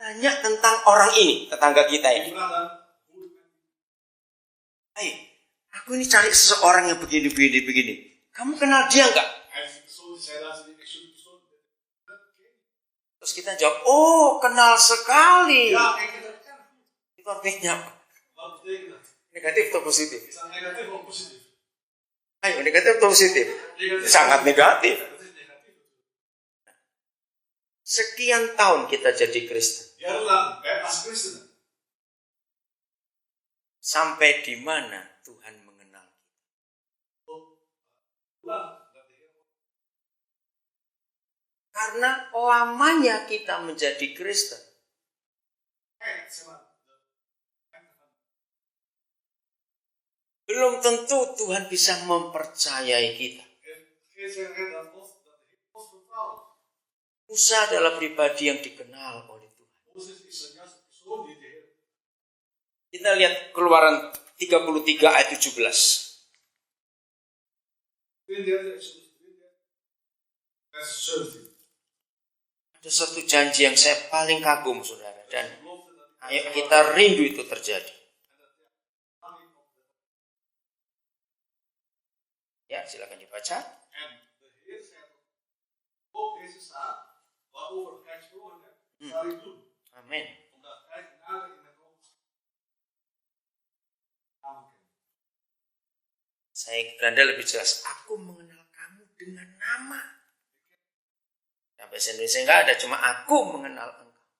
Tanya tentang orang ini, tetangga kita ini. Hai, aku ini cari seseorang yang begini. Kamu kenal dia enggak? Terus kita jawab, oh kenal sekali. Itu artinya apa? Negatif atau positif? Ayo, negatif atau positif? Sangat negatif. Sekian tahun kita jadi Kristen. Sampai di mana Tuhan mengenal kita? Karena lamanya kita menjadi Kristen. Belum tentu Tuhan bisa mempercayai kita. Musa adalah pribadi yang dikenal oleh Tuhan. Kita lihat Keluaran 33 ayat 17. Ada satu janji yang saya paling kagum, saudara. Dan ayo kita rindu itu terjadi. Ya, silakan dibaca. Amin. Saya beranda lebih jelas. Aku mengenal kamu dengan nama. Sampai Indonesia enggak ada, cuma aku mengenal engkau.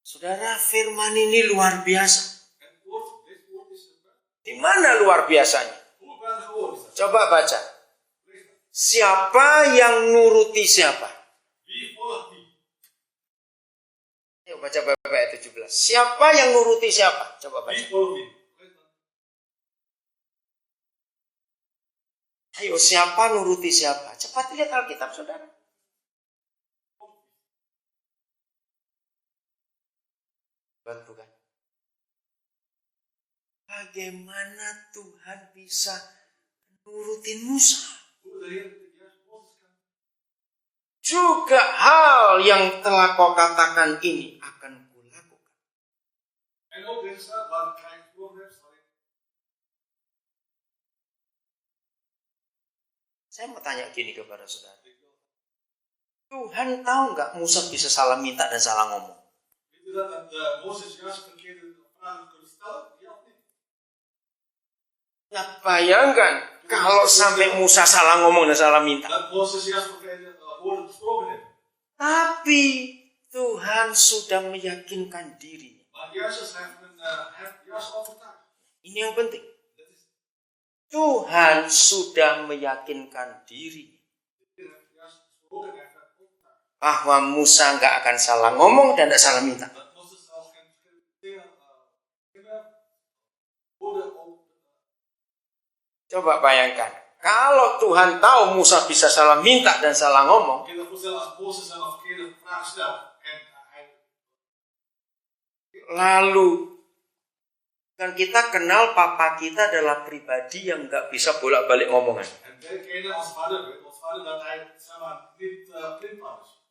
Saudara, firman ini luar biasa. Di mana luar biasanya? Coba baca. Siapa yang nuruti siapa? Ayo baca ayat 17. Siapa yang nuruti siapa? Coba baca. Ayo, siapa nuruti siapa? Cepat lihat Alkitab, saudara. Bukan. Bagaimana Tuhan bisa nurutin Musa? Juga hal yang telah kau katakan ini akan kulakukan. Saya mau tanya gini kepada saudara. Tuhan tahu nggak Musa bisa salah minta dan salah ngomong? Nah, bayangkan kalau sampai Musa salah ngomong dan salah minta. Tapi Tuhan sudah meyakinkan diri. Ini yang penting. Tuhan sudah meyakinkan diri bahwa Musa nggak akan salah ngomong dan tidak salah minta. Coba bayangkan, kalau Tuhan tahu Musa bisa salah minta dan salah ngomong, lalu kan kita kenal papa kita adalah pribadi yang nggak bisa bolak-balik ngomongan.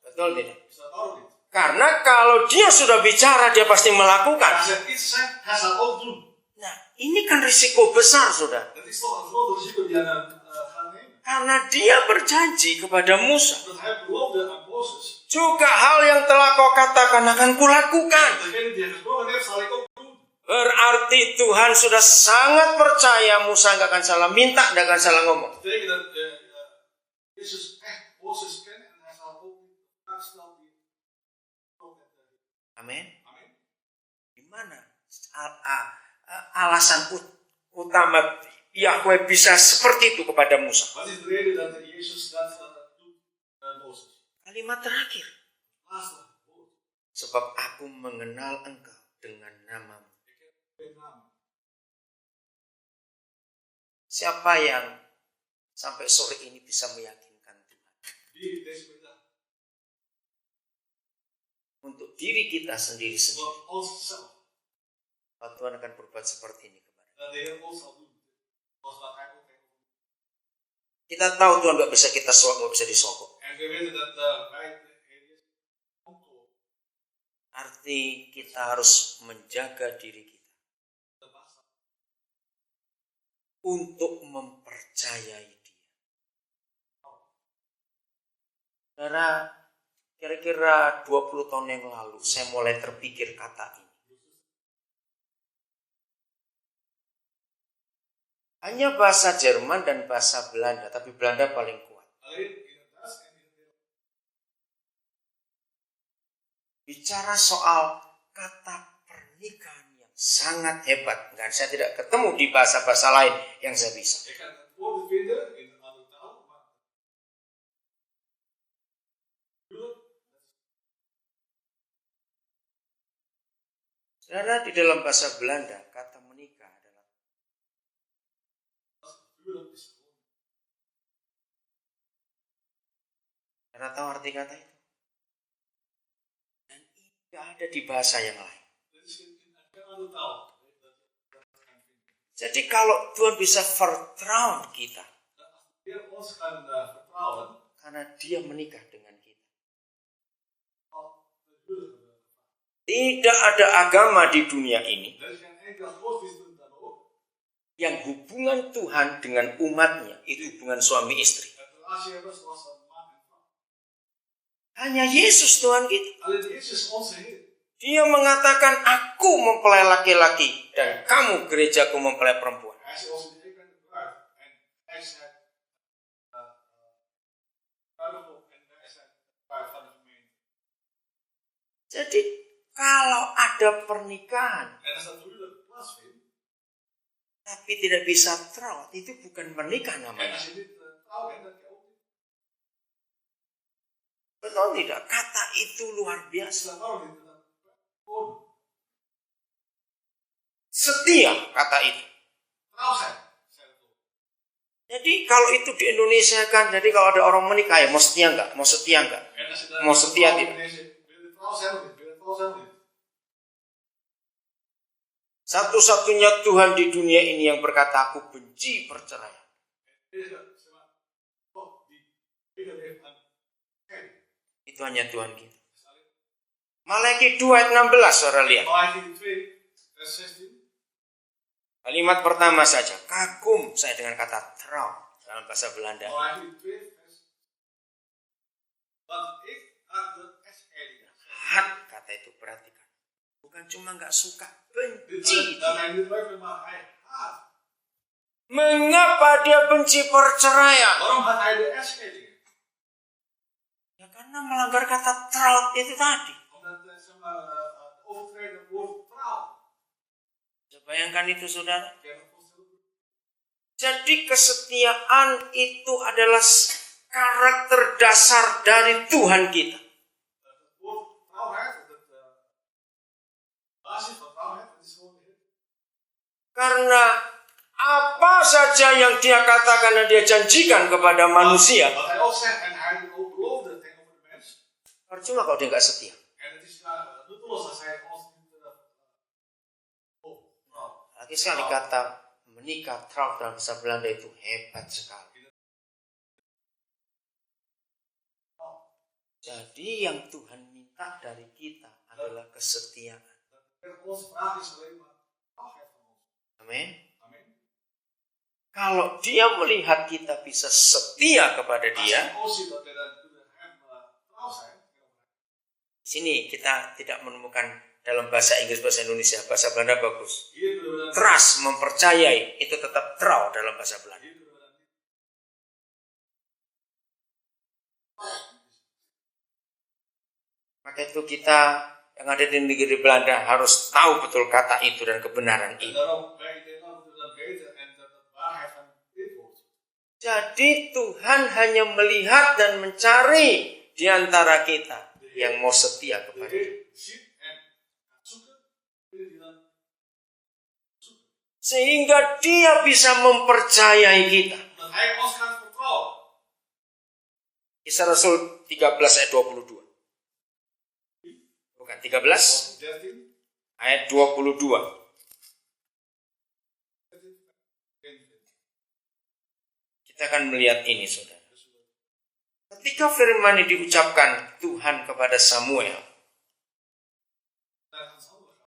Betul tidak? Karena kalau dia sudah bicara, dia pasti melakukan. Nah, ini kan risiko besar, saudara. Karena dia berjanji kepada Musa. Juga hal yang telah kau katakan akan kulakukan. Berarti Tuhan sudah sangat percaya Musa nggak akan salah minta, nggak akan salah ngomong. Amin. Di mana alasan utama Yahweh bisa seperti itu kepada Musa? Kalimat terakhir. Sebab aku mengenal engkau dengan namamu. Siapa yang sampai sore ini bisa meyakinkan Tuhan? Untuk diri kita sendiri-sendiri. Tuhan akan berbuat seperti ini kepada kita. Kita tahu Tuhan gak bisa kita sokok, gak bisa disokok. Arti kita harus menjaga diri kita untuk mempercayai dia. Karena kira-kira 20 tahun yang lalu saya mulai terpikir kata ini. Hanya bahasa Jerman dan bahasa Belanda, tapi Belanda paling kuat. Bicara soal kata pernikahan yang sangat hebat. Dan saya tidak ketemu di bahasa-bahasa lain yang saya bisa. Saudara, di dalam bahasa Belanda, kata menikah adalah Saudara tahu arti kata itu? Dan tidak ada di bahasa yang lain. Jadi kalau Tuhan bisa vertrauen kita, karena dia menikah dengan kita. Tidak ada agama di dunia ini yang hubungan Tuhan dengan umatnya itu hubungan suami istri. Hanya Yesus Tuhan kita. Dia mengatakan, aku mempelai laki-laki dan kamu gerejaku mempelai perempuan. Jadi kalau ada pernikahan tapi tidak bisa traut, itu bukan menikah namanya. Betul tidak? Kata itu luar biasa. Setia kata itu. Jadi kalau itu di Indonesia kan, jadi kalau ada orang menikah ya mau setia enggak? Mau setia enggak? Mau setia tidak? Satu-satunya Tuhan di dunia ini yang berkata, aku benci perceraian. Itu hanya Tuhan kita. Malaikat 2 ayat 16, saudara lihat. Kalimat pertama saja, kagum saya dengan kata trouw dalam bahasa Belanda. Hak kata itu, perhatikan. Bukan cuma gak suka, benci. Mengapa dia benci perceraian? Ya karena melanggar kata trouw itu tadi. Bayangkan itu saudara. Jadi kesetiaan itu adalah karakter dasar dari Tuhan kita. Karena apa saja yang dia katakan dan dia janjikan kepada manusia, percuma kalau dia nggak setia. Lagi sekali kata menikah trouw dalam bahasa Belanda itu hebat sekali. Jadi yang Tuhan minta dari kita adalah kesetiaan. Amin. Kalau dia melihat kita bisa setia kepada dia, di sini kita tidak menemukan dalam bahasa Inggris, bahasa Indonesia, bahasa Belanda bagus. Trust, mempercayai, itu tetap trouw dalam bahasa Belanda. Maka itu kita yang ada di negeri Belanda harus tahu betul kata itu dan kebenaran ini. Jadi Tuhan hanya melihat dan mencari di antara kita yang mau setia kepada Dia. Sehingga Dia bisa mempercayai kita. Kisah Rasul 13 ayat 22. Bukan 13 ayat 22. Kita akan melihat ini, saudara. Ketika firman ini diucapkan Tuhan kepada Samuel, لا تنسوا